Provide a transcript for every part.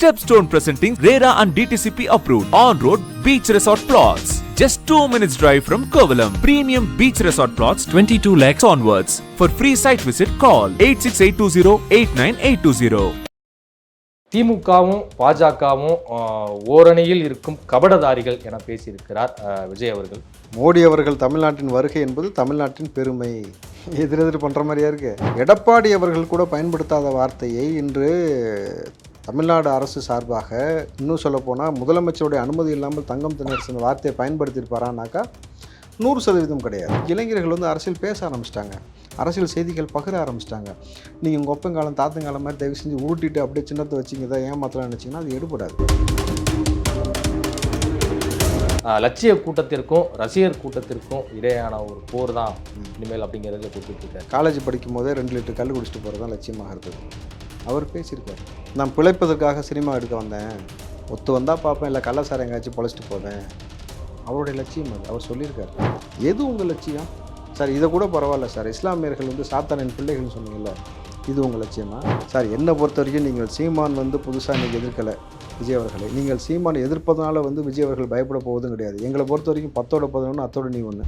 Stepstone presenting RERA and DTCP approved on-road beach resort plots. Just 2 minutes drive from Kovalam. Premium beach resort plots 22 lakhs onwards. For free site visit call 8682089820. திமுகவும் பாஜகவும் ஓரணியில் இருக்கும் கபடதாரிகள் என பேசியிருக்கிறார் விஜய் அவர்கள். மோடி அவர்கள் தமிழ்நாட்டின் வருகை என்பது தமிழ்நாட்டின் பெருமை. எதிரெதிர் பண்ணுற மாதிரியா இருக்கு. எடப்பாடி அவர்கள் கூட பயன்படுத்தாத வார்த்தையை இன்று தமிழ்நாடு அரசு சார்பாக இன்னும் சொல்லப்போனால் முதலமைச்சருடைய அனுமதி இல்லாமல் தங்கம் தென்னரசு வார்த்தையை பயன்படுத்தியிருப்பாரானாக்கா 100% கிடையாது. இளைஞர்கள் வந்து அரசியல் பேச ஆரம்பிச்சிட்டாங்க, அரசியல் செய்திகள் பகிர ஆரம்பிச்சிட்டாங்க. நீங்கள் உங்கள் ஒப்பங்காலம் தாத்தங்காலம் மாதிரி தயவு செஞ்சு உருட்டிட்டு அப்படியே சின்னத்தை வச்சிங்க தான் ஏமாத்தலாம் நினச்சிங்கன்னா அது எடுபடாது. லட்சிய கூட்டத்திற்கும் ரசிகர் கூட்டத்திற்கும் இடையான ஒரு போர் தான் இனிமேல் அப்படிங்கிறதுல கொடுத்துட்டு இருக்காரு. காலேஜ் படிக்கும் போதே 2 லிட்டர் கல் குடிச்சிட்டு போகிறது தான் லட்சியமாக இருந்தது. அவர் பேசியிருக்காரு, நான் பிழைப்பதற்காக சினிமா எடுக்க வந்தேன், ஒத்து வந்தால் பார்ப்பேன், இல்லை கள்ளசாரம் எங்கேயாச்சும் பொழைச்சிட்டு போவேன். அவருடைய லட்சியம் அது. அவர் சொல்லியிருக்காரு. எது உங்கள் லட்சியம் சார்? இதை கூட பரவாயில்ல சார், இஸ்லாமியர்கள் வந்து சாத்தானின் பிள்ளைகள்னு சொன்னீங்கல்ல, இது உங்கள் லட்சியமா சார்? என்னை பொறுத்த வரைக்கும் நீங்கள் சீமான் வந்து புதுசாக இன்றைக்கி எதிர்க்கலை விஜய் அவர்களை. நீங்கள் சீமான் எதிர்ப்பதனால வந்து விஜய் அவர்கள் பயப்பட போவதும் கிடையாது. எங்களை பொறுத்த வரைக்கும் 10ஓட 11 அத்தோட நீ ஒன்று.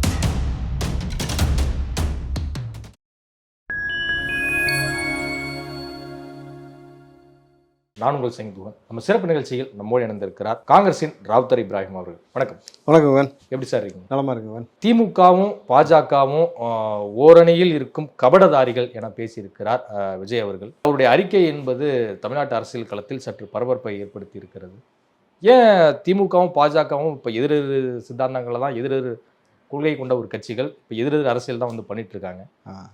நான் உங்கள் செங்குவன். நம்ம சிறப்பு நிகழ்ச்சியில் நம்மோடு இணைந்திருக்கிறார் காங்கிரசின் ராவுத்தர் இப்ராஹிம் அவர்கள். வணக்கம். வணக்கம். எப்படி சார் இருக்கீங்க? நலமா இருக்குங்க. திமுகவும் பாஜகவும் ஓரணியில் இருக்கும் கபடதாரிகள் என பேசியிருக்கிறார் விஜய் அவர்கள். அவருடைய அறிக்கை என்பது தமிழ்நாட்டு அரசியல் களத்தில் சற்று பரபரப்பை ஏற்படுத்தி இருக்கிறது. ஏன் திமுகவும் பாஜகவும் இப்போ எதிரெதிர் சித்தாந்தங்களை தான், எதிரெதிர் கொள்கை கொண்ட ஒரு கட்சிகள் இப்போ எதிரெதிர் அரசியல் தான் வந்து பண்ணிட்டு இருக்காங்க.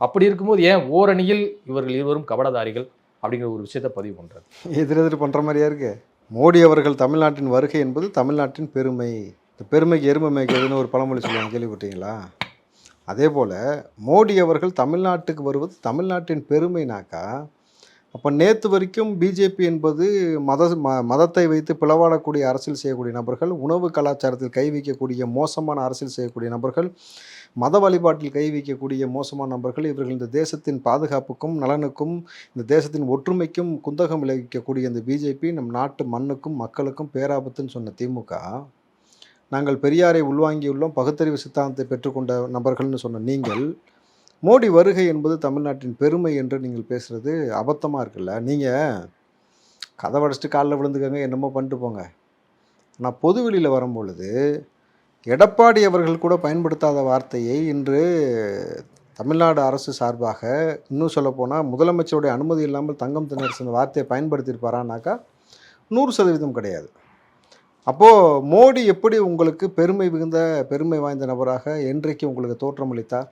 அப்படி இருக்கும்போது ஏன் ஓரணியில் இவர்கள் இருவரும் கபடதாரிகள் அப்படிங்கிற ஒரு விஷயத்தை பதிவு பண்ணுறாரு? எதிரெதிர் பண்ணுற மாதிரியா இருக்கு. மோடி அவர்கள் தமிழ்நாட்டின் வருகை என்பது தமிழ்நாட்டின் பெருமை. இந்த பெருமைக்கு எருமை மேய்க்கிறதுன்னு ஒரு பழமொழி சொல்லுவாங்க, கேள்விப்பட்டீங்களா? அதே போல் மோடி அவர்கள் தமிழ்நாட்டுக்கு வருவது தமிழ்நாட்டின் பெருமைனாக்கா, அப்போ நேற்று வரைக்கும் பிஜேபி என்பது மதத்தை வைத்து பிளவாடக்கூடிய அரசியல் செய்யக்கூடிய நபர்கள், உணவு கலாச்சாரத்தில் கை வைக்கக்கூடிய மோசமான அரசியல் செய்யக்கூடிய நபர்கள், மத வழிபாட்டில் கை வைக்கக்கூடிய மோசமான நபர்கள், இவர்கள் இந்த தேசத்தின் பாதுகாப்புக்கும் நலனுக்கும் இந்த தேசத்தின் ஒற்றுமைக்கும் குந்தகம் விளைவிக்கக்கூடிய இந்த பிஜேபி நம் நாட்டு மண்ணுக்கும் மக்களுக்கும் பேராபத்துன்னு சொன்ன திமுக, நாங்கள் பெரியாரை உள்வாங்கியுள்ளோம், பகுத்தறிவு சித்தாந்தத்தை பெற்றுக்கொண்ட நபர்கள்னு சொன்ன நீங்கள், மோடி வருகை என்பது தமிழ்நாட்டின் பெருமை என்று நீங்கள் பேசுகிறது அபத்தமாக இருக்குல்ல. நீங்கள் கதை வடிச்சிட்டு காலில் விழுந்துக்கங்க, என்னமோ பண்ணிட்டு போங்க. நான் பொதுவெளியில் வரும்பொழுது எடப்பாடி அவர்கள் கூட பயன்படுத்தாத வார்த்தையை இன்று தமிழ்நாடு அரசு சார்பாக இன்னும் சொல்லப்போனால் முதலமைச்சருடைய அனுமதி இல்லாமல் தங்கம் தென்னரசு வார்த்தையை பயன்படுத்தியிருப்பாரானாக்கா 100% கிடையாது. அப்போது மோடி எப்படி உங்களுக்கு பெருமை வாய்ந்த நபராக என்றைக்கு உங்களுக்கு தோற்றமளித்தார்?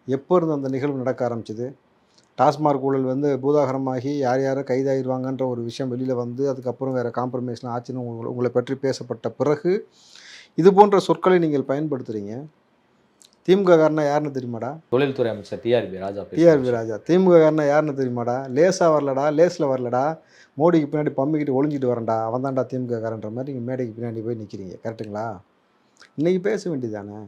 எப்போ இருந்து அந்த நிகழ்வு நடக்க ஆரம்பிச்சிது? டாஸ்மாக் ஊழல் வந்து பூதாகரமாகி யார் யாரை கைதாகிடுவாங்கன்ற ஒரு விஷயம் வெளியில் வந்து அதுக்கப்புறம் வேறு காம்ப்ரமைஸ்லாம் ஆச்சுன்னு உங்களை பற்றி பேசப்பட்ட பிறகு இது போன்ற சொற்களை நீங்கள் பயன்படுத்துகிறீங்க. திமுக காரனா யாருன்னு தெரியுமாடா? தொழில்துறை அமைச்சர் டிஆர்பி ராஜா. திமுக காரனா யாருன்னு தெரியுமாடா? லேஸாக வரலடா, லேஸில் வரலடா, மோடிக்கு பின்னாடி பம்மிக்கிட்டு ஒளிஞ்சிட்டு வரேன்டா, அவன் தான்டா திமுக காரன்ற மாதிரி நீங்கள் மேடைக்கு பின்னாடி போய் நிற்கிறீங்க. கரெக்டுங்களா? இன்றைக்கி பேச வேண்டியதானே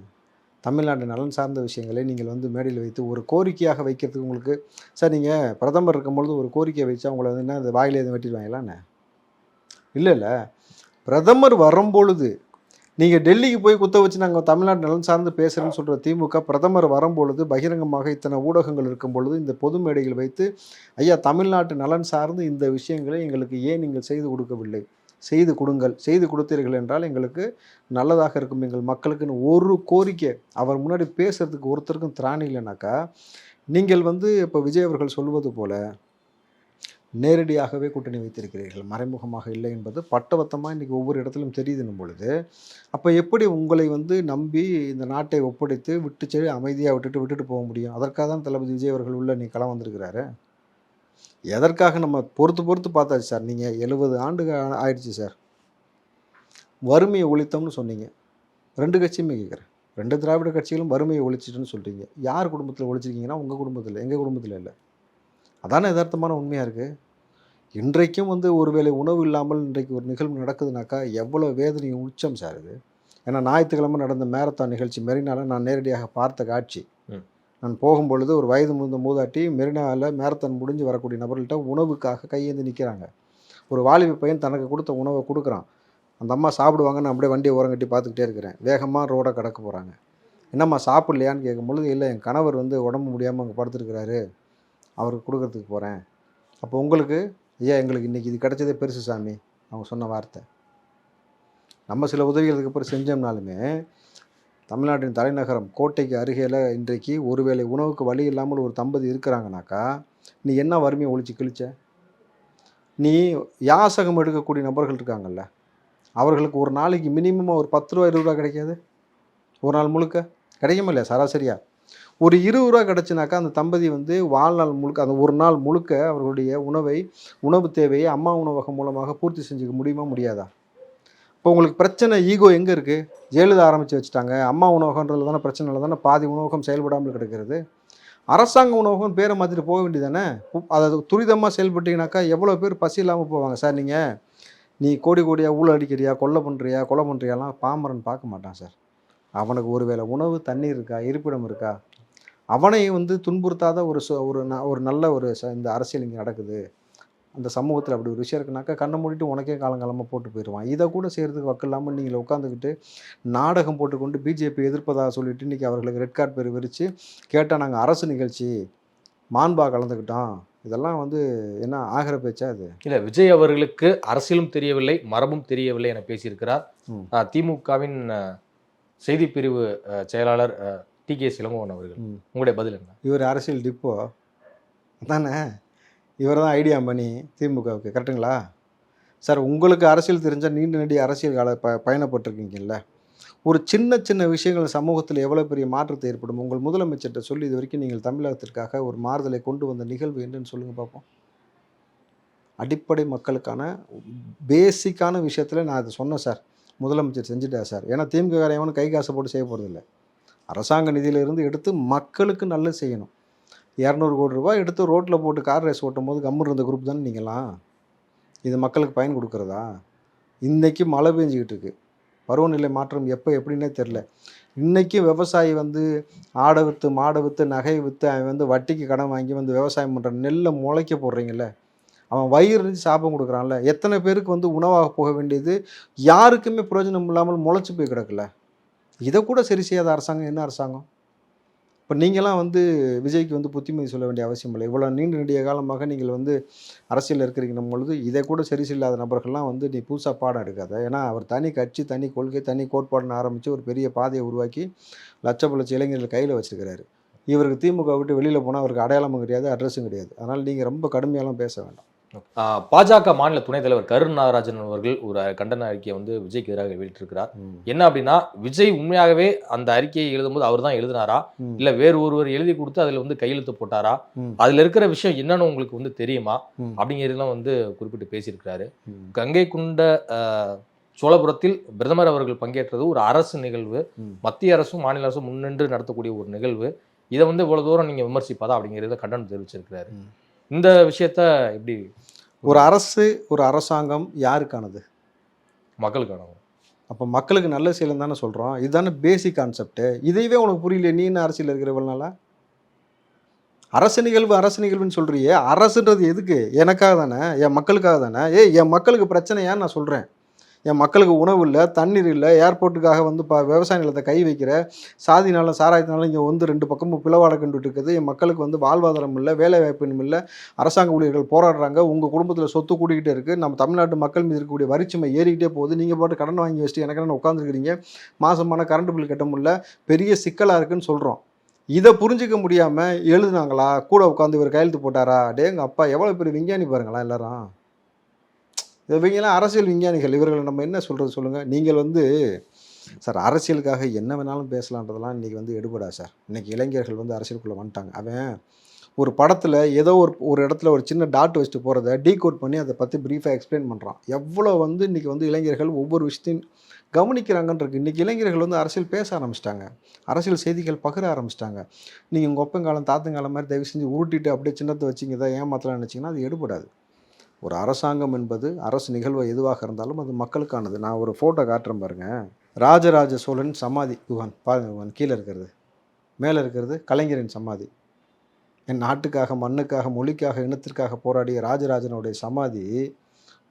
தமிழ்நாட்டு நலன் சார்ந்த விஷயங்களை நீங்கள் வந்து மேடையில் வைத்து ஒரு கோரிக்கையாக வைக்கிறதுக்கு உங்களுக்கு சார், நீங்கள் பிரதமர் இருக்கும்பொழுது ஒரு கோரிக்கையை வச்சா உங்களை வந்து என்ன அந்த வாயிலே எதுவும் வெட்டிடுவாங்களான்னு? இல்லை, பிரதமர் வரும்பொழுது நீங்கள் டெல்லிக்கு போய் குத்த வச்சு நாங்கள் தமிழ்நாட்டு நலன் சார்ந்து பேசுகிறேன்னு சொல்கிற திமுக, பிரதமர் வரும்பொழுது பகிரங்கமாக இத்தனை ஊடகங்கள் இருக்கும் பொழுது இந்த பொது மேடைகள் வைத்து ஐயா தமிழ்நாட்டு நலன் சார்ந்து இந்த விஷயங்களை எங்களுக்கு ஏன் நீங்கள் செய்து கொடுக்கவில்லை, செய்து கொடுங்கள், செய்து கொடுத்தீர்கள் என்றால் எங்களுக்கு நல்லதாக இருக்கும், எங்கள் மக்களுக்குன்னு ஒரு கோரிக்கை அவர் முன்னாடி பேசுகிறதுக்கு ஒருத்தருக்கும் திராணி இல்லைனாக்கா, நீங்கள் வந்து இப்போ விஜய் அவர்கள் சொல்வது போல் நேரடியாகவே கூட்டணி வைத்திருக்கிறீர்கள், மறைமுகமாக இல்லை என்பது பட்டவத்தமாக இன்றைக்கி ஒவ்வொரு இடத்திலும் தெரியுதுன்னும் பொழுது, அப்போ எப்படி உங்களை வந்து நம்பி இந்த நாட்டை ஒப்படைத்து விட்டு அமைதியாக விட்டுட்டு போக முடியும்? அதற்காக தான் தளபதி விஜய் அவர்கள் உள்ள நீ களம் வந்திருக்கிறாரு. எதற்காக நம்ம பொறுத்து பார்த்தாச்சு சார். நீங்கள் 70 ஆண்டுகள் ஆயிடுச்சு சார், வறுமையை ஒழித்தோம்னு சொன்னீங்க. 2 கட்சியுமே கேட்குறேன், 2 திராவிட கட்சிகளும் வறுமையை ஒழிச்சிட்டுன்னு சொல்கிறீங்க. யார் குடும்பத்தில் ஒழிச்சிருக்கீங்கன்னா உங்கள் குடும்பத்தில், எங்கள் குடும்பத்தில் இல்லை. அதானே யதார்த்தமான உண்மையாக இருக்குது. இன்றைக்கும் வந்து ஒருவேளை உணவு இல்லாமல் இன்றைக்கு ஒரு நிகழ்வு நடக்குதுனாக்கா எவ்வளோ வேதனை உச்சம் சார் இது. ஏன்னா ஞாயிற்றுக்கிழமை நடந்த மேரத்தான் நிகழ்ச்சி மெரினாவில் நான் நேரடியாக பார்த்த காட்சி. நான் போகும்பொழுது ஒரு வயது முதிர்ந்த மூதாட்டி மெரினாவில் மேரத்தான் முடிஞ்சு வரக்கூடிய நபர்கள்ட்ட உணவுக்காக கையேந்து நிற்கிறாங்க. ஒரு வாலிப பையன் தனக்கு கொடுத்த உணவை கொடுக்குறான். அந்த அம்மா சாப்பிடுவாங்கன்னு அப்படியே வண்டியை ஓரங்கட்டி பார்த்துக்கிட்டே இருக்கிறேன். வேகமாக ரோடை கடக்க போகிறாங்க. என்னம்மா சாப்பிட்லையான்னு கேட்கும்பொழுது, இல்லை என் கணவர் வந்து உடம்பு முடியாமல் அங்கே படுத்துருக்கிறாரு, அவருக்கு கொடுக்கறதுக்கு போகிறேன். அப்போ உங்களுக்கு எங்களுக்கு இன்றைக்கி இது கிடைச்சதே பெருசு சாமி, அவங்க சொன்ன வார்த்தை. நம்ம சில உதவிகளுக்கு அப்புறம் செஞ்சோம்னாலுமே தமிழ்நாட்டின் தலைநகரம் கோட்டைக்கு அருகேல இன்றைக்கு ஒருவேளை உணவுக்கு வழி இல்லாமல் ஒரு தம்பதி இருக்கிறாங்கனாக்கா, நீ என்ன வறுமையை ஒழிச்சு கிழிச்ச? நீ யாசகம் எடுக்கக்கூடிய நபர்கள் இருக்காங்கல்ல, அவர்களுக்கு ஒரு நாளைக்கு மினிமமாக ஒரு 10 ரூபா 20 ரூபா கிடைக்காது? ஒரு நாள் முழுக்க கிடைக்குமா இல்லையா? சராசரியாக ஒரு 20 ரூபா கிடச்சினாக்கா அந்த தம்பதி வந்து வாழ்நாள் முழுக்க, அந்த ஒரு நாள் முழுக்க அவர்களுடைய உணவு தேவையை அம்மா உணவகம் மூலமாக பூர்த்தி செஞ்சுக்க முடியுமா முடியாதா? இப்போ உங்களுக்கு பிரச்சனை ஈகோ எங்கே இருக்குது? ஜெயலலிதா ஆரம்பித்து வச்சுட்டாங்க. அம்மா உணவகன்றது தானே பிரச்சனை தானே பாதி உணவகம் செயல்படாமல் கிடக்கிறது. அரசாங்க உணவகம் பேரை மாற்றிட்டு போக வேண்டியதானே? அதை துரிதமாக செயல்பட்டீங்கன்னாக்கா எவ்வளோ பேர் பசி இல்லாமல் போவாங்க. சார் நீ கோடி கோடியாக ஊழல் அடிக்கிறியா, கொலை பண்ணுறியாலாம் பாமரன் பார்க்க மாட்டான் சார். அவனுக்கு ஒரு வேளை உணவு தண்ணீர் இருக்கா, இருப்பிடம் இருக்கா, அவனை வந்து துன்புறுத்தாத ஒரு நல்ல இந்த அரசியல் இங்கே நடக்குது, அந்த சமூகத்தில் அப்படி ஒரு விஷயம் இருக்குனாக்கா கண்ணை மூடிட்டு உனக்கே காலங்காலமாக போட்டு போயிடுவான். இதை கூட செய்கிறதுக்கு வக்கு இல்லாமல் நீங்கள் உட்காந்துக்கிட்டு நாடகம் போட்டுக்கொண்டு பிஜேபி எதிர்ப்பதாக சொல்லிவிட்டு இன்றைக்கி அவர்களுக்கு ரெட் கார்டு பேர் விரித்து கேட்டால் நாங்கள் அரசு நிகழ்ச்சி மாண்பா கலந்துக்கிட்டோம். இதெல்லாம் வந்து என்ன ஆகிற பேச்சா இது? இல்லை, விஜய் அவர்களுக்கு அரசியலும் தெரியவில்லை, மரபும் தெரியவில்லை என பேசியிருக்கிறார் திமுகவின் செய்திப்பிரிவு செயலாளர் டி.கே. இளங்கோவன் அவர்கள். உங்களுடைய பதில் என்ன? இவர் அரசியல் டிப்போ தானே, இவர் தான் ஐடியா பண்ணி திமுகவுக்கு, கரெக்டுங்களா சார்? உங்களுக்கு அரசியல் தெரிஞ்சால் நீண்ட நெடிய அரசியல் கால பயணப்பட்டிருக்கீங்கல்ல, ஒரு சின்ன சின்ன விஷயங்கள் சமூகத்தில் எவ்வளோ பெரிய மாற்றத்தை ஏற்படும். உங்கள் முதலமைச்சர்கிட்ட சொல்லி இது வரைக்கும் நீங்கள் தமிழகத்திற்காக ஒரு மாறுதலை கொண்டு வந்த நிகழ்வு என்னன்னு சொல்லுங்கள் பார்ப்போம். அடிப்படை மக்களுக்கான பேசிக்கான விஷயத்தில் நான் அதை சொன்னேன் சார், முதலமைச்சர் செஞ்சுட்டா சார். ஏன்னா திமுக எவனும் கை காசை போட்டு செய்ய போகிறதில்ல, அரசாங்க நிதியிலிருந்து எடுத்து மக்களுக்கு நல்லது செய்யணும். 200 கோடி ரூபாய் எடுத்து ரோட்டில் போட்டு கார் ரேஸ் ஓட்டும் போது கம்மர் இருந்த குரூப் தானே நீங்களாம். இது மக்களுக்கு பயன் கொடுக்குறதா? இன்றைக்கி மழை பெஞ்சிக்கிட்டு இருக்குது, பருவநிலை மாற்றம் எப்போ எப்படின்னே தெரில. இன்றைக்கி விவசாயி வந்து ஆடை விற்று மாடை விற்று நகையை விற்று அவன் வந்து வட்டிக்கு கடன் வாங்கி வந்து விவசாயம் பண்ணுற நெல்லை முளைக்க போடுறீங்கள, அவன் வயிறு இருந்து சாபம் கொடுக்குறான்ல. எத்தனை பேருக்கு வந்து உணவாக போக வேண்டியது யாருக்குமே பிரயோஜனம் இல்லாமல் முளைச்சி போய் கிடக்கல. இதை கூட சரி செய்யாத அரசாங்கம் என்ன அரசாங்கம்? இப்போ நீங்களாம் வந்து விஜய்க்கு வந்து புத்திமதி சொல்ல வேண்டிய அவசியம் இல்லை. இவ்வளோ நீண்ட நெடிய காலமாக நீங்கள் வந்து அரசியல் இருக்கிறீங்க பொழுது இதை கூட சரி செய்யாத நபர்கள்லாம் வந்து நீ புதுசாக பாடம் எடுக்காத. ஏன்னா அவர் தனி கட்சி, தனி கொள்கை, தனி கோட்பாடுன்னு ஆரம்பித்து ஒரு பெரிய பாதையை உருவாக்கி லட்ச இளைஞர்கள் கையில் வச்சுருக்கிறாரு. இவருக்கு திமுக விட்டு வெளியில் போனால் அவருக்கு அடையாளமும் கிடையாது, அட்ரஸும் கிடையாது. அதனால் நீங்கள் ரொம்ப கடுமையாலாம் பேச வேண்டாம். பாஜக மாநில துணைத் தலைவர் கருண் நாகராஜன் அவர்கள் ஒரு கண்டன அறிக்கையை வந்து விஜய்க்கு எதிராக வெளியிட்டிருக்கிறார். என்ன அப்படின்னா, விஜய் உண்மையாகவே அந்த அறிக்கையை எழுதும்போது அவர் தான் எழுதினாரா, இல்ல வேறு ஒருவர் எழுதி கொடுத்து அதுல வந்து கையெழுத்து போட்டாரா, அதுல இருக்கிற விஷயம் என்னன்னு உங்களுக்கு வந்து தெரியுமா அப்படிங்கிறதுலாம் வந்து குறிப்பிட்டு பேசியிருக்கிறாரு. கங்கை கொண்ட சோழபுரத்தில் பிரதமர் அவர்கள் பங்கேற்றது ஒரு அரசு நிகழ்வு, மத்திய அரசும் மாநில அரசும் முன்னின்று நடத்தக்கூடிய ஒரு நிகழ்வு. இதை வந்து இவ்வளவு தூரம் நீங்க விமர்சிப்பாதா அப்படிங்கிறத கண்டனம் தெரிவிச்சிருக்கிறாரு. இந்த விஷயத்த எப்படி? ஒரு அரசு, ஒரு அரசாங்கம் யாருக்கானது? மக்களுக்கானது. அப்போ மக்களுக்கு நல்ல செயல் தானே சொல்கிறோம். இதுதானே பேசிக் கான்செப்ட்டு. இதையவே உனக்கு புரியல, நீ என்ன அரசியல் இருக்கிறவனால? அரசு நிகழ்வுன்னு சொல்கிறியே, அரசுன்றது எதுக்கு? எனக்காக தானே, என் மக்களுக்காக தானே. என் மக்களுக்கு பிரச்சனையான்னு நான் சொல்கிறேன். என் மக்களுக்கு உணவு இல்லை, தண்ணீர் இல்லை, ஏர்போர்ட்டுக்காக வந்து விவசாய நிலத்தை கை வைக்கிற, சாதினாலும் சாராயத்தினாலும் இங்கே வந்து 2 பக்கமும் பிளவாட கண்டுட்டு இருக்குது. என் மக்களுக்கு வந்து வாழ்வாதாரம் இல்லை, வேலை வாய்ப்பு இல்லை, அரசாங்க ஊழியர்கள் போராடுறாங்க, உங்கள் குடும்பத்தில் சொத்து கூடிக்கிட்டே இருக்குது, நம்ம தமிழ்நாட்டு மக்கள் மீது இருக்கக்கூடிய வரிச்சுமை ஏறிக்கிட்டே போகுது, நீங்கள் பாட்டு கடன் வாங்கி வச்சுட்டு எனக்கு என்ன உட்காந்துருக்கிறீங்க, மாதமான கரண்ட் பில் கட்ட முடியல, பெரிய சிக்கலாக இருக்குதுன்னு சொல்கிறோம். இதை புரிஞ்சிக்க முடியாமல் எழுதுனாங்களா, கூட உட்காந்து இவர் கையெழுத்து போட்டாரா? எங்கள் அப்பா எவ்வளோ பெரிய விஞ்ஞானி பாருங்களா எல்லாரும். இவங்கெல்லாம் அரசியல் விஞ்ஞானிகள். இவர்களை நம்ம என்ன சொல்கிறது சொல்லுங்கள்? நீங்கள் வந்து சார் அரசியலுக்காக என்ன வேணாலும் பேசலான்றதெல்லாம் இன்றைக்கி வந்து எடுபடா சார். இன்றைக்கி இளைஞர்கள் வந்து அரசியலுக்குள்ளே வந்துட்டாங்க. அவன் ஒரு படத்தில் ஏதோ ஒரு இடத்துல ஒரு சின்ன டாட் வச்சுட்டு போகிறத டீகோட் பண்ணி அதை பற்றி ப்ரீஃபாக எக்ஸ்பிளைன் பண்ணுறான். எவ்வளோ வந்து இன்றைக்கி வந்து இளைஞர்கள் ஒவ்வொரு விஷயத்தையும் கவனிக்கிறாங்கன்றது. இன்றைக்கி இளைஞர்கள் வந்து அரசியல் பேச ஆரம்பிச்சிட்டாங்க, அரசியல் செய்திகள் பகிர ஆரம்பிச்சிட்டாங்க. நீங்கள் உங்கள் ஒப்பங்காலம் தாத்தங்காலம் மாதிரி தயவு செஞ்சு உருட்டிட்டு அப்படியே சின்னத்தை வச்சிங்க தான் ஏமாற்றலாம் நினச்சிங்கன்னா அது எடுபடாது. ஒரு அரசாங்கம் என்பது அரசு நிகழ்வு எதுவாக இருந்தாலும் அது மக்களுக்கானது. நான் ஒரு ஃபோட்டோ காட்டுறேன் பாருங்கள். ராஜராஜ சோழன் சமாதி யுகான் பாருங்க, யுகான் கீழே இருக்கிறது, மேலே இருக்கிறது கலைஞரின் சமாதி. என் நாட்டுக்காக, மண்ணுக்காக, மொழிக்காக, இனத்திற்காக போராடிய ராஜராஜனுடைய சமாதி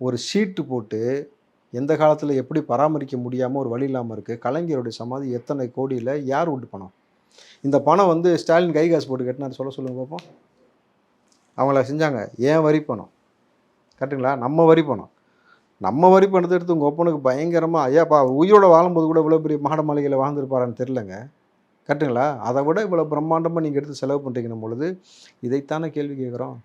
ஒரு ஷீட்டு போட்டு எந்த காலத்தில் எப்படி பராமரிக்க முடியாமல் ஒரு வழி இல்லாமல் இருக்குது. கலைஞருடைய சமாதி எத்தனை கோடியில் யார் விட்டு பணம்? இந்த பணம் வந்து ஸ்டாலின் கை காசு போட்டு கட்டினார் சொல்லுங்கள் பார்ப்போம். அவங்கள செஞ்சாங்க. ஏன் வரி பணம்? கரெக்டுங்களா? நம்ம வரி பணம். நம்ம வரி பணத்தை எடுத்து உங்கள் ஒப்பனுக்கு பயங்கரமாக ஐயாப்பா உயிரோடு வாழும்போது கூட இவ்வளோ பெரிய மாட மாளிகையில் வாழ்ந்துருப்பாரான்னு தெரிலங்க. கரெக்டுங்களா? அதை விட இவ்வளோ பிரம்மாண்டமாக நீங்கள் எடுத்து செலவு பண்ணுறீங்கன்னும் பொழுது இதைத்தானே கேள்வி கேட்குறோம்.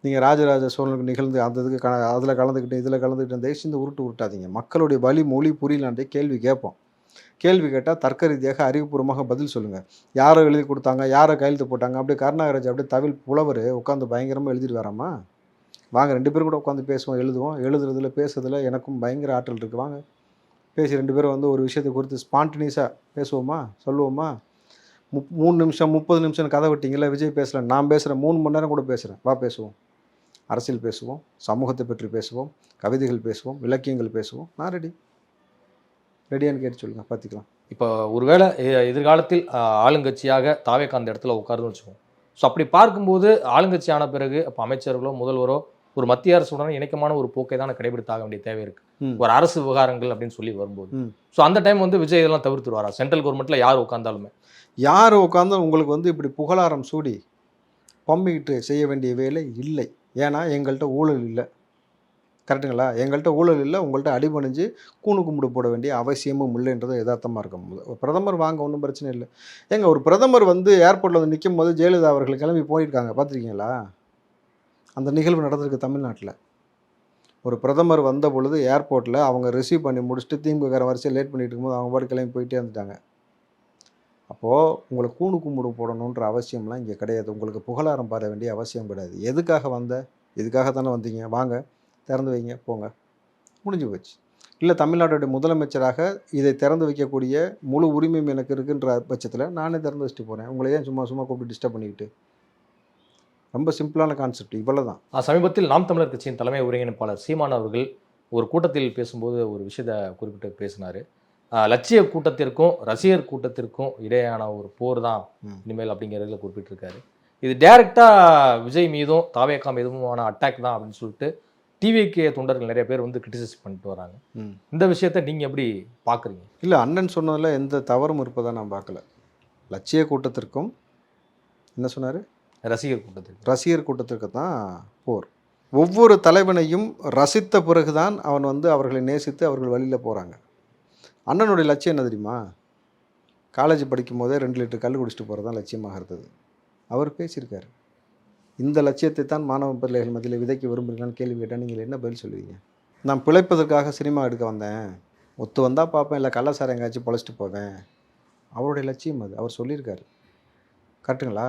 நீங்கள் ராஜராஜ சோழனுக்கு நிகழ்ந்து அந்த இதுக்கு அதில் கலந்துக்கிட்டு இதில் கலந்துக்கிட்டு தயவுசெய்து உருட்டாதீங்க. மக்களுடைய வழி மொழி புரியலான்ட்டே கேள்வி கேட்போம். கேள்வி கேட்டால் தர்க்க ரீதியாக அறிவுபூர்வமாக பதில் சொல்லுங்கள். யாரோ எழுதி கொடுத்தாங்க, யாரோ கையெழுத்து போட்டாங்க, அப்படியே கருணாகராஜ் அப்படியே தவில் புலவர் உட்காந்து பயங்கரமாக எழுதிட்டு வராமா? வாங்க 2 பேரும் கூட உட்காந்து பேசுவோம், எழுதுவோம். எழுதுறதுல பேசுறதுல எனக்கும் பயங்கர ஆற்றல் இருக்குது. வாங்க பேசி 2 பேரும் வந்து ஒரு விஷயத்தை குறித்து ஸ்பான்டினியஸாக பேசுவோமா, சொல்லுவோமா? 3 நிமிஷம் 30 நிமிஷம் கதை விட்டீங்களா? விஜய் பேசல, நான் பேசுகிறேன், 3 மணி நேரம் கூட பேசுகிறேன். வா பேசுவோம். அரசியல் பேசுவோம், சமூகத்தை பற்றி பேசுவோம், கவிதைகள் பேசுவோம், இலக்கியங்கள் பேசுவோம். நான் ரெடியான்னு கேட்டு சொல்லுங்கள், பார்த்துக்கலாம். இப்போ ஒருவேளை எதிர்காலத்தில் ஆளுங்கட்சியாக தாவேக்கா அந்த இடத்துல உட்காருன்னு வச்சுக்கோம். ஸோ அப்படி பார்க்கும்போது ஆளுங்கட்சி ஆன பிறகு அப்போ அமைச்சர்களோ முதல்வரோ ஒரு மத்திய அரசுடன் இணக்கமான ஒரு போக்கை தான் கடைபிடித்தாக வேண்டிய தேவை இருக்கு. ஒரு அரசு விவகாரங்கள் அப்படின்னு சொல்லி வரும்போது ஸோ அந்த டைம் வந்து விஜய் இதெல்லாம் தவிர்த்துருவாரா? சென்ட்ரல் கவர்மெண்ட்ல யார் உட்காந்தாலுமே யார் உட்காந்தாலும் உங்களுக்கு வந்து இப்படி புகழாரம் சூடி பம்பிக்கிட்டு செய்ய வேண்டிய வேலை இல்லை. ஏன்னா எங்கள்கிட்ட ஊழல் இல்லை. கரெக்டுங்களா? எங்கள்கிட்ட ஊழல் இல்லை. உங்கள்கிட்ட அடிபணிஞ்சு கூணு கும்பிடு போட வேண்டிய அவசியமும் இல்லைன்றது யதார்த்தமாக இருக்கும் போது ஒரு பிரதமர் வாங்க ஒன்றும் பிரச்சனை இல்லை. ஏங்க ஒரு பிரதமர் வந்து ஏர்போர்ட்டில் வந்து நிற்கும் போது ஜெயலலிதா அவர்கள் கிளம்பி போயிருக்காங்க, பார்த்துருக்கீங்களா? அந்த நிகழ்வு நடந்திருக்கு தமிழ்நாட்டில். ஒரு பிரதமர் வந்த பொழுது ஏர்போர்ட்டில் அவங்க ரிசீவ் பண்ணி முடிச்சுட்டு திமுக வரிசையை லேட் பண்ணிட்டு இருக்கும்போது அவங்க பாட்டு கிளம்பி போயிட்டே வந்துட்டாங்க. அப்போது உங்களுக்கு கூணு கும்பிடு போடணுன்ற அவசியம்லாம் இங்கே கிடையாது. உங்களுக்கு புகழாரம் பாட வேண்டிய அவசியம் கிடையாது. எதுக்காக வந்த? இதுக்காக தானே வந்தீங்க, வாங்க திறந்து வைங்க போங்க, முடிஞ்சு போச்சு. இல்லை தமிழ்நாட்டுடைய முதலமைச்சராக இதை திறந்து வைக்கக்கூடிய முழு உரிமையும் எனக்கு இருக்குன்ற பட்சத்தில் நானே திறந்து வச்சுட்டு போகிறேன். உங்களை ஏன் சும்மா கூப்பிட்டு டிஸ்டர்ப் பண்ணிக்கிட்டு? ரொம்ப சிம்பிளான கான்செப்ட், இவ்வளோ தான். சமீபத்தில் நாம் தமிழர் கட்சியின் தலைமை ஒருங்கிணைப்பாளர் சீமான் அவர்கள் ஒரு கூட்டத்தில் பேசும்போது ஒரு விஷயத்தை குறிப்பிட்டு பேசினார். லட்சிய கூட்டத்திற்கும் ரசிகர் கூட்டத்திற்கும் இடையான ஒரு போர் தான் இனிமேல் அப்படிங்கிறதுல குறிப்பிட்டிருக்காரு. இது டைரெக்டாக விஜய் மீதும் தாவேக்கா மீதுமான அட்டாக் தான் அப்படின்னு சொல்லிட்டு டிவிகே தொண்டர்கள் நிறைய பேர் வந்து கிரிட்டிசைஸ் பண்ணிட்டு வராங்க. இந்த விஷயத்தை நீங்கள் எப்படி பார்க்குறீங்க? இல்லை, அண்ணன் சொன்னதில் எந்த தவறும் இருப்பதாக நான் பார்க்கல. லட்சிய கூட்டத்திற்கும் என்ன சொன்னார்? ரசிகர் கூட்டத்திற்கு தான் போர். ஒவ்வொரு தலைவனையும் ரசித்த பிறகுதான் அவன் வந்து அவர்களை நேசித்து அவர்கள் வழியில் போகிறாங்க. அண்ணனுடைய லட்சியம் என்ன தெரியுமா? காலேஜ் படிக்கும் போதே 2 லிட்டர் கல் குடிச்சிட்டு போகிறது தான் லட்சியமாக இருந்தது. அவர் பேசியிருக்காரு. இந்த லட்சியத்தை தான் மாணவ பிள்ளைகள் மத்தியில் விதைக்க விரும்புகிறீங்களான்னு கேள்வி கேட்டால் நீங்கள் என்ன பதில் சொல்லுவீங்க? நான் பிழைப்பதற்காக சினிமா எடுக்க வந்தேன், ஒத்து வந்தால் பார்ப்பேன், இல்லை கள்ளசாரம் எங்கேயாச்சும் பொழைச்சிட்டு போவேன். அவருடைய லட்சியம் அது, அவர் சொல்லியிருக்காரு. கரெக்டுங்களா?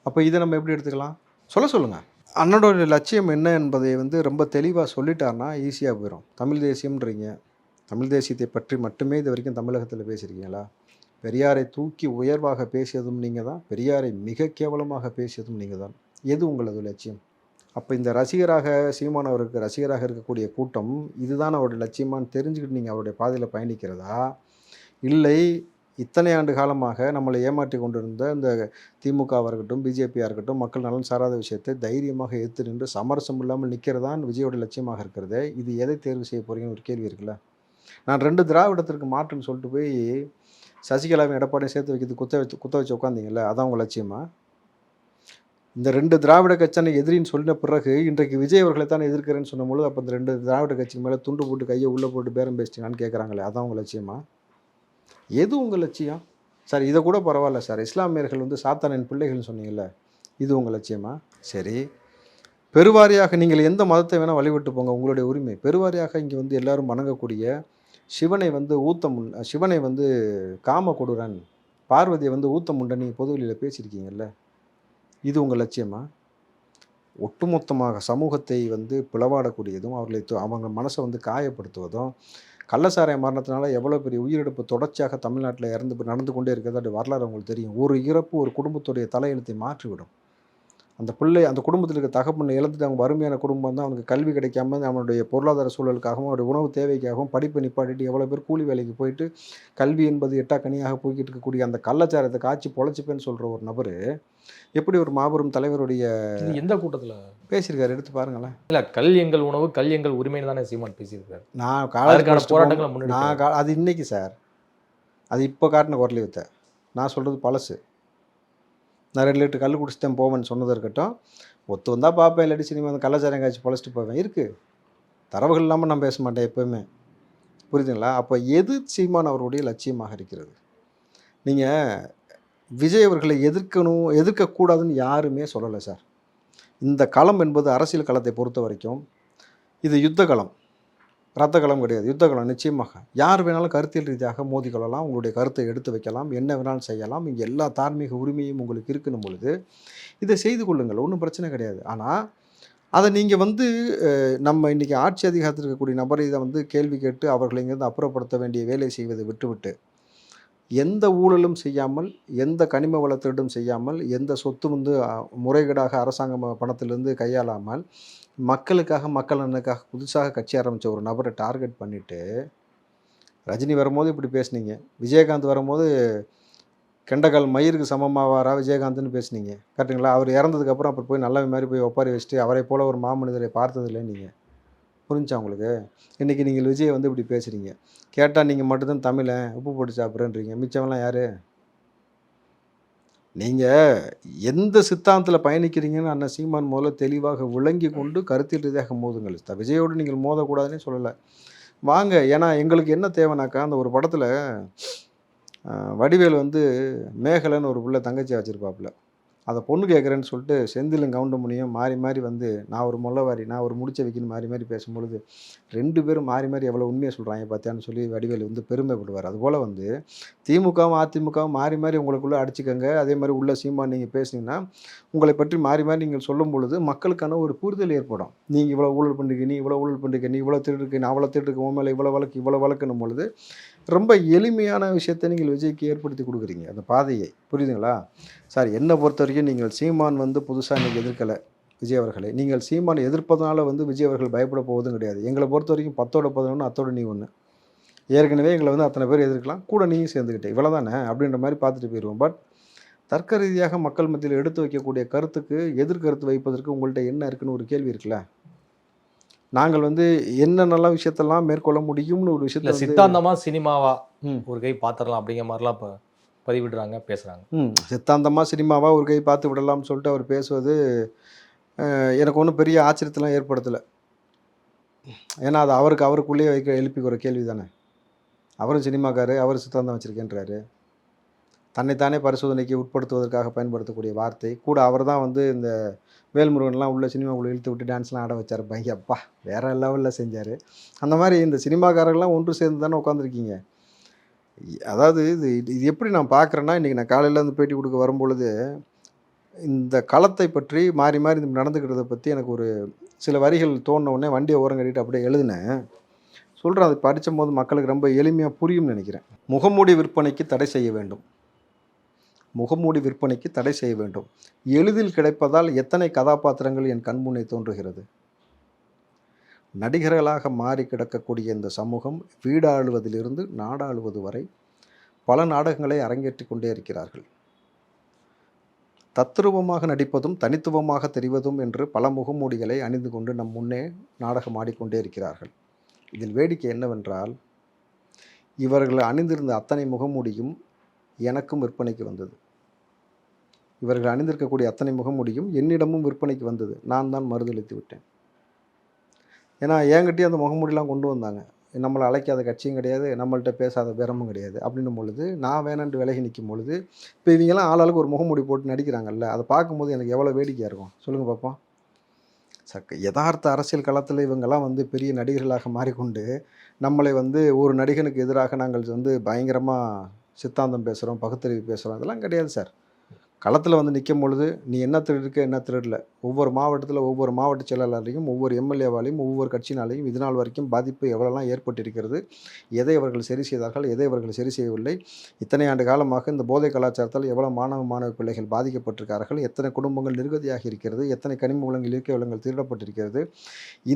அப்போ இதை நம்ம எப்படி எடுத்துக்கலாம்? சொல்லுங்கள். அண்ணனுடைய லட்சியம் என்ன என்பதை வந்து ரொம்ப தெளிவாக சொல்லிட்டாருன்னா ஈஸியாக போயிடும். தமிழ் தேசியம்ன்றீங்க, தமிழ் தேசியத்தை பற்றி மட்டுமே இது வரைக்கும் தமிழகத்தில் பேசியிருக்கீங்களா? பெரியாரை தூக்கி உயர்வாக பேசியதும் நீங்கள் தான், பெரியாரை மிக கேவலமாக பேசியதும் நீங்கள் தான். எது உங்களது லட்சியம்? அப்போ இந்த ரசிகராக சீமான் அவருக்கு ரசிகராக இருக்கக்கூடிய கூட்டம் இதுதான் அவருடைய லட்சியமானு தெரிஞ்சுக்கிட்டு நீங்கள் அவருடைய பாதையில் பயணிக்கிறதா, இல்லை இத்தனை ஆண்டு காலமாக நம்மளை ஏமாற்றி கொண்டிருந்த இந்த திமுகவாக இருக்கட்டும் பிஜேபியாக இருக்கட்டும் மக்கள் நலன் சாராத விஷயத்தை தைரியமாக எதிர்த்து நின்று சமரசம் இல்லாமல் நிற்கிறதான் விஜயோட லட்சியமாக இருக்கிறது. இது எதை தேர்வு செய்ய போகிறீங்கன்னு ஒரு கேள்வி இருக்குல்ல. நான் 2 திராவிடத்திற்கு மாற்றுன்னு சொல்லிட்டு போய் சசிகலாவையும் எடப்பாடியும் சேர்த்து வைக்கிறது குத்த வச்சு உட்காந்தீங்கல்ல, அதான் உங்கள் லட்சியமா? இந்த 2 திராவிட கட்சியான எதிரின்னு சொன்ன பிறகு இன்றைக்கு விஜய் அவர்களை தான் எதிர்க்கிறேன்னு சொன்னபொழுது அப்போ இந்த 2 திராவிட கட்சிக்கு மேலே துண்டு போட்டு கையை உள்ளே போட்டு பேரம் பேசிட்டீங்கன்னு கேட்குறாங்களே, அதான் உங்கள் லட்சியமா? எது உங்கள் லட்சியம்? சார் இதை கூட பரவாயில்ல சார், இஸ்லாமியர்கள் வந்து சாத்தானின் பிள்ளைகள்னு சொன்னீங்கல்ல, இது உங்கள் லட்சியமா? சரி, பெருவாரியாக நீங்கள் எந்த மதத்தை வேணால் வழிபட்டு போங்க, உங்களுடைய உரிமை. பெருவாரியாக இங்கே வந்து எல்லோரும் வணங்கக்கூடிய சிவனை வந்து சிவனை வந்து காம கொடுரன், பார்வதியை வந்து ஊத்தமுண்டன் நீங்கள் பொதுவெளியில் பேசியிருக்கீங்கல்ல, இது உங்கள் லட்சியமா? ஒட்டுமொத்தமாக சமூகத்தை வந்து பிளவாடக்கூடியதும் அவங்க மனசை வந்து காயப்படுத்துவதும், கள்ளசாராய மரணத்தினால எவ்வளோ பெரிய உயிரிழப்பு தொடர்ச்சியாக தமிழ்நாட்டில் நடந்து கொண்டே இருக்கிறது வரலாறு உங்களுக்கு தெரியும். ஒரு இறப்பு ஒரு குடும்பத்துடைய தலையெழுத்தை மாற்றிவிடும். அந்த குடும்பத்தில் இருக்க தகப்பனை இழந்துட்டு அவங்க வறுமையான குடும்பம் தான், அவனுக்கு கல்வி கிடைக்காம அவனுடைய பொருளாதார சூழலுக்காகவும் அவருடைய உணவு தேவைக்காகவும் படிப்பை நிப்பாட்டிட்டு எவ்வளோ பேர் கூலி வேலைக்கு போயிட்டு கல்வி என்பது எட்டாக்கனியாக போய்கிட்டு இருக்கக்கூடிய அந்த கள்ளச்சாரத்தை காய்ச்சி பொழைச்சிப்பேன்னு சொல்கிற ஒரு நபர் எப்படி ஒரு மாபெரும் தலைவருடைய இது எந்த கூட்டத்தில் பேசியிருக்காரு, எடுத்து பாருங்களேன். இல்லை, கல் எங்கள் உணவு, கல் எங்கள் உரிமைன்னு தானே சீமான் பேசியிருக்காரு. நான் காலேஜ் அதற்கான படிச்சுட்டு போராட்டங்களை போகும்போது- முன்னெடுக்கிறார். அது இன்னைக்கு சார், அது இப்போ காட்டின குரலி வித்த. நான் சொல்கிறது பழசு. நான் 2 லிட்டர் கல் குடிச்சுட்டேன் போவேன்னு சொன்னது இருக்கட்டும், ஒத்து வந்தால் பார்ப்பேன், இல்லாட்டி சினிமா வந்து கலாச்சாரம் காய்ச்சி பழச்சிட்டு போவேன். இருக்குது, தரவுகள் இல்லாமல் நான் பேச மாட்டேன் எப்போவுமே. புரியுதுங்களா? அப்போ எது சீமான் அவருடைய லட்சியமாக இருக்கிறது? நீங்கள் விஜய் அவர்களை எதிர்க்கக்கூடாதுன்னு யாருமே சொல்லலை சார். இந்த களம் என்பது அரசியல் களத்தை பொறுத்த வரைக்கும் இது யுத்த களம், ரத்த களம் கிடையாது, யுத்த களம். நிச்சயமாக யார் வேணாலும் கருத்தியல் ரீதியாக மோதிக்கொள்ளலாம், உங்களுடைய கருத்தை எடுத்து வைக்கலாம், என்ன வேணாலும் செய்யலாம். இங்கே எல்லா தார்மீக உரிமையும் உங்களுக்கு இருக்கணும் பொழுது இதை செய்து கொள்ளுங்கள், ஒன்றும் பிரச்சனை கிடையாது. ஆனால் அதை நீங்கள் வந்து நம்ம இன்றைக்கி ஆட்சி அதிகாரத்தில் இருக்கக்கூடிய நபரை இதை வந்து கேள்வி கேட்டு அவர்களை இங்கேருந்து அப்புறப்படுத்த வேண்டிய வேலை செய்வதை விட்டுவிட்டு, எந்த ஊழலும் செய்யாமல், எந்த கனிம வள திருடும் செய்யாமல், எந்த சொத்து வந்து முறைகேடாக அரசாங்க பணத்திலிருந்து கையாளாமல், மக்களுக்காக மக்கள் நலனுக்காக புதுசாக கட்சி ஆரம்பித்த ஒரு நபரை டார்கெட் பண்ணிவிட்டு, ரஜினி வரும்போது இப்படி பேசுனீங்க, விஜயகாந்த் வரும்போது கெண்டக்கால் மயிருக்கு சமமாவாரா விஜயகாந்த்னு பேசுனீங்க, கரெக்டுங்களா? அவர் இறந்ததுக்கப்புறம் அப்புறம் போய் நல்ல மாதிரி போய் ஒப்பாரி வச்சுட்டு அவரை போல் ஒரு மாமனிதரை பார்த்ததில்லை நீங்கள். புரிஞ்சா உங்களுக்கு? இன்றைக்கி நீங்கள் விஜயை வந்து இப்படி பேசுகிறீங்க. கேட்டால் நீங்கள் மட்டும்தான் தமிழன், உப்பு போட்டு சாப்பிட்றேன்றீங்க. மிச்சமெல்லாம் யார்? நீங்கள் எந்த சித்தாந்தத்தில் பயணிக்கிறீங்கன்னு அண்ணன் சீமான் முதல்ல தெளிவாக விளங்கி கொண்டு கருத்தியல் ரீதியாக மோதுங்கள். விஜயோடு நீங்கள் மோதக்கூடாதுன்னே சொல்லலை. வாங்க, ஏன்னா எங்களுக்கு என்ன தேவைனாக்கா, அந்த ஒரு படத்தில் வடிவேல் வந்து மேகலைன்னு ஒரு பிள்ளை தங்கச்சியாக வச்சுருப்பாப்புல, அதை பொண்ணு கேட்குறேன்னு சொல்லிட்டு செந்திலும் கவுண்டமணியும் மாறி மாறி வந்து நான் ஒரு முள்ளவாரி, நான் ஒரு முடிச்ச வைக்கணும் மாறி மாறி பேசும்பொழுது 2 பேரும் மாறி மாறி எவ்வளோ உண்மையை சொல்கிறாங்க பார்த்தியான்னு சொல்லி வடிவேல் வந்து பெருமைப்படுவார். அதுபோல் வந்து திமுகவும் அதிமுகவும் மாறி மாறி உங்களுக்குள்ளே அடிச்சுக்கங்க. அதே மாதிரி உள்ள சீமான் நீங்கள் பேசுனீங்கன்னா உங்களை பற்றி மாறி மாறி நீங்கள் சொல்லும் பொழுது மக்களுக்கான ஒரு புரிதல் ஏற்படும். நீங்கள் இவ்வளோ ஊழல் பண்ணுறீங்க, நீ இவ்வளோ ஊழல் பண்ணுறீங்க, நீ இவ்வளோ திருடுக்கு, நான் அவ்வளோ திருடுக்கு, உன் மேலே இவ்வளோ வழக்குன்னும் பொழுது ரொம்ப எளிமையான விஷயத்தை நீங்கள் விஜய்க்கு ஏற்படுத்தி கொடுக்குறீங்க, அந்த பாதையை. புரியுதுங்களா சார்? என்னை பொறுத்த வரைக்கும் நீங்கள் சீமான் வந்து புதுசாக இன்றைக்கி எதிர்க்கலை விஜய் அவர்களை. நீங்கள் சீமான் எதிர்ப்பதனால வந்து விஜய் அவர்கள் பயப்பட போவதும் கிடையாது. எங்களை பொறுத்த வரைக்கும் 10ஓட 11 அத்தோட நீ ஒன்று. ஏற்கனவே எங்களை வந்து அத்தனை பேர் எதிர்க்கலாம், கூட நீயும் சேர்ந்துக்கிட்டே, இவ்வளோ தானே அப்படின்ற மாதிரி பார்த்துட்டு போயிடுவோம். பட் தர்க்க ரீதியாக மக்கள் மத்தியில் எடுத்து வைக்கக்கூடிய கருத்துக்கு எதிர்கருத்து வைப்பதற்கு உங்கள்கிட்ட என்ன இருக்குன்னு ஒரு கேள்வி இருக்குல்ல. நாங்கள் வந்து என்ன நல்ல விஷயத்தெல்லாம் மேற்கொள்ள முடியும்னு ஒரு விஷயத்துல சித்தாந்தமா சினிமாவா ஒரு கை பாத்திரலாம் அப்படிங்கிற மாதிரிலாம் இப்போ பதிவிடுறாங்க, பேசுகிறாங்க. சித்தாந்தமாக சினிமாவா ஒரு கை பார்த்து விடலாம்னு சொல்லிட்டு அவர் பேசுவது எனக்கு ஒன்றும் பெரிய ஆச்சரியத்தெலாம் ஏற்படுத்தலை. ஏன்னா அது அவருக்குள்ளேயே எழுப்பிக்கிற கேள்வி தானே. அவரும் சினிமாக்காரு, அவர் சித்தாந்தம் வச்சுருக்கேன்றாரு. தன்னைத்தானே பரிசோதனைக்கு உட்படுத்துவதற்காக பயன்படுத்தக்கூடிய வார்த்தை கூட. அவர் தான் வந்து இந்த வேல்முருகன்லாம் உள்ள சினிமாக்குள்ளே இழுத்து விட்டு டான்ஸ்லாம் ஆட வச்சார். பையப்பா வேறு லெவலில் செஞ்சார். அந்த மாதிரி இந்த சினிமாக்காரர்கள்லாம் ஒன்று சேர்ந்து தானே உட்காந்துருக்கீங்க. அதாவது இது எப்படி நான் பார்க்குறேன்னா, இன்றைக்கி நான் காலையில் வந்து பேட்டி கொடுக்க வரும்பொழுது இந்த களத்தை பற்றி மாறி மாறி நடந்துக்கிறத பற்றி எனக்கு ஒரு சில வரிகள் தோணின உடனே வண்டியை ஓரம் கட்டிட்டு அப்படியே எழுதினேன். சொல்கிறேன், அதை படித்த போது மக்களுக்கு ரொம்ப எளிமையாக புரியும்னு நினைக்கிறேன். முகமூடி விற்பனைக்கு தடை செய்ய வேண்டும். முகமூடி விற்பனைக்கு தடை செய்ய வேண்டும். எளிதில் கிடைப்பதால் எத்தனை கதாபாத்திரங்கள் என் கண்முன்னே தோன்றுகிறது. நடிகர்களாக மாறி கிடக்கக்கூடிய இந்த சமூகம் வீடாளுவதிலிருந்து நாடாளுவது வரை பல நாடகங்களை அரங்கேற்றி கொண்டே இருக்கிறார்கள். தத்ரூபமாக நடிப்பதும் தனித்துவமாக தெரிவதும் என்று பல முகமூடிகளை அணிந்து கொண்டு நம் முன்னே நாடகம் ஆடிக்கொண்டே இருக்கிறார்கள். இதில் வேடிக்கை என்னவென்றால், இவர்கள் அணிந்திருந்த அத்தனை முகமூடியும் எனக்கும் விற்பனைக்கு வந்தது. இவர்கள் அணிந்திருக்கக்கூடிய அத்தனை முகமூடியும் என்னிடமும் விற்பனைக்கு வந்தது. நான் தான் மறுதளித்து விட்டேன். ஏன்னா என்கிட்டயே அந்த முகமூடிலாம் கொண்டு வந்தாங்க. நம்மளை அழைக்காத கட்சியும் கிடையாது, நம்மள்கிட்ட பேசாத பேரமும் கிடையாது. அப்படின்னும் பொழுது நான் வேணான்ட்டு விலகி நிற்கும் பொழுது இப்போ இவங்கெல்லாம் ஆளாளுக்கு ஒரு முகமூடி போட்டு நடிக்கிறாங்கல்ல, அதை பார்க்கும்போது எனக்கு எவ்வளோ வேடிக்கையாக இருக்கும் சொல்லுங்கள் பார்ப்போம். யதார்த்த அரசியல் களத்தில் இவங்கெல்லாம் வந்து பெரிய நடிகர்களாக மாறிக்கொண்டு நம்மளை வந்து ஒரு நடிகனுக்கு எதிராக நாங்கள் வந்து பயங்கரமாக சித்தாந்தம் பேசுகிறோம், பகுத்தறிவு பேசுகிறோம், அதெல்லாம் கிடையாது சார். களத்தில் வந்து நிற்கும் பொழுது நீ என்ன திருடுக்க என்ன திருடல, ஒவ்வொரு மாவட்டத்தில் ஒவ்வொரு மாவட்ட செயலாளரையும் ஒவ்வொரு எம்எல்ஏவாலையும் ஒவ்வொரு கட்சினாலையும் இது நாள் வரைக்கும் பாதிப்பு எவ்வளோலாம் ஏற்பட்டிருக்கிறது, எதை அவர்கள் சரி செய்தார்கள், எதை அவர்கள் சரி செய்யவில்லை, இத்தனை ஆண்டு காலமாக இந்த போதை கலாச்சாரத்தால் எவ்வளோ மாணவ பிள்ளைகள் பாதிக்கப்பட்டிருக்கிறார்கள், எத்தனை குடும்பங்கள் நிர்கதியாக இருக்கிறது, எத்தனை கனிம வளங்கள் இயற்கை வளங்கள் திருடப்பட்டிருக்கிறது,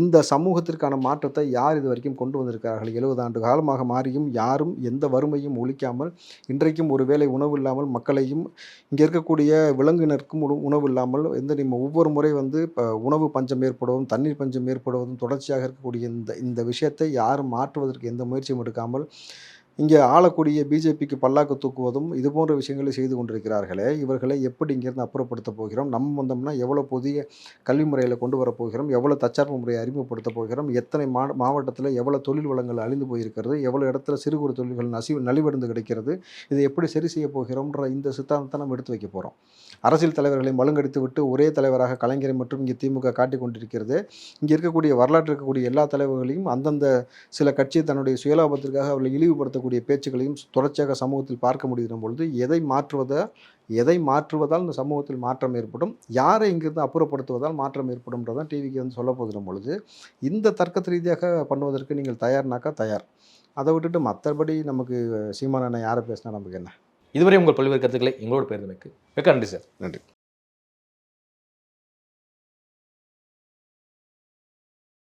இந்த சமூகத்திற்கான மாற்றத்தை யார் இது வரைக்கும் கொண்டு வந்திருக்கிறார்கள். 70 ஆண்டு காலமாக மாறியும் யாரும் எந்த வறுமையும் ஒழிக்காமல் இன்றைக்கும் ஒரு வேளை உணவு இல்லாமல் மக்களையும் இங்கே இருக்கக்கூடிய இருக்கக்கூடிய விலங்கினருக்கும் உணவு இல்லாமல் ஒவ்வொரு முறை வந்து இப்போ உணவு பஞ்சம் ஏற்படுவதும் தண்ணீர் பஞ்சம் ஏற்படுவதும் தொடர்ச்சியாக இருக்கக்கூடிய இந்த விஷயத்தை யாரும் மாற்றுவதற்கு எந்த முயற்சியும் எடுக்காமல் இங்கே ஆளக்கூடிய பிஜேபிக்கு பல்லாக்கு தூக்குவதும் இது போன்ற விஷயங்களை செய்து கொண்டிருக்கிறார்களே, இவர்களை எப்படி இங்கேருந்து அப்புறப்படுத்த போகிறோம்? நம்ம வந்தோம்னா எவ்வளோ புதிய கல்வி முறையில் கொண்டு வரப்போகிறோம்? எவ்வளோ தற்சார்பு முறையை அறிமுகப்படுத்த போகிறோம்? எத்தனை மாவட்டத்தில் எவ்வளோ தொழில் வளங்கள் அழிந்து போயிருக்கிறது? எவ்வளோ இடத்துல சிறு குறு தொழில்கள் நலிவடைந்து கிடைக்கிறது? இதை எப்படி சரி செய்ய போகிறோம்ன்ற இந்த சித்தாந்தத்தை நம்ம எடுத்து வைக்க போகிறோம். அரசியல் தலைவர்களை மழுங்கடித்து விட்டு ஒரே தலைவராக கலைஞரை மற்றும் இங்கே திமுக காட்டிக் கொண்டிருக்கிறது. இங்கே இருக்கக்கூடிய வரலாற்று இருக்கக்கூடிய எல்லா தலைவர்களையும் அந்தந்த சில கட்சி தன்னுடைய சுயலாபத்திற்காக அவர்களை இழிவுபடுத்தக்கூடிய பேச்சுக்களையும் தொடர்ச்சியாக சமூகத்தில் பார்க்க முடிகிற பொழுது எதை மாற்றுவதால் இந்த சமூகத்தில் மாற்றம் ஏற்படும், யாரை இங்கிருந்து அப்புறப்படுத்துவதால் மாற்றம் ஏற்படும்ன்றதான் டிவிக்கு வந்து சொல்ல போகிற பொழுது இந்த தர்க்கத்து ரீதியாக பண்ணுவதற்கு நீங்கள் தயார்னாக்கா தயார். அதை விட்டுட்டு மற்றபடி நமக்கு சீமானண்ணன் யாரை பேசினா நமக்கு என்ன? இதுவரை உங்கள் பல்வேறு கருத்துக்களை எங்களோடு பேருந்தமைக்கு மிக்க நன்றி சார். நன்றி.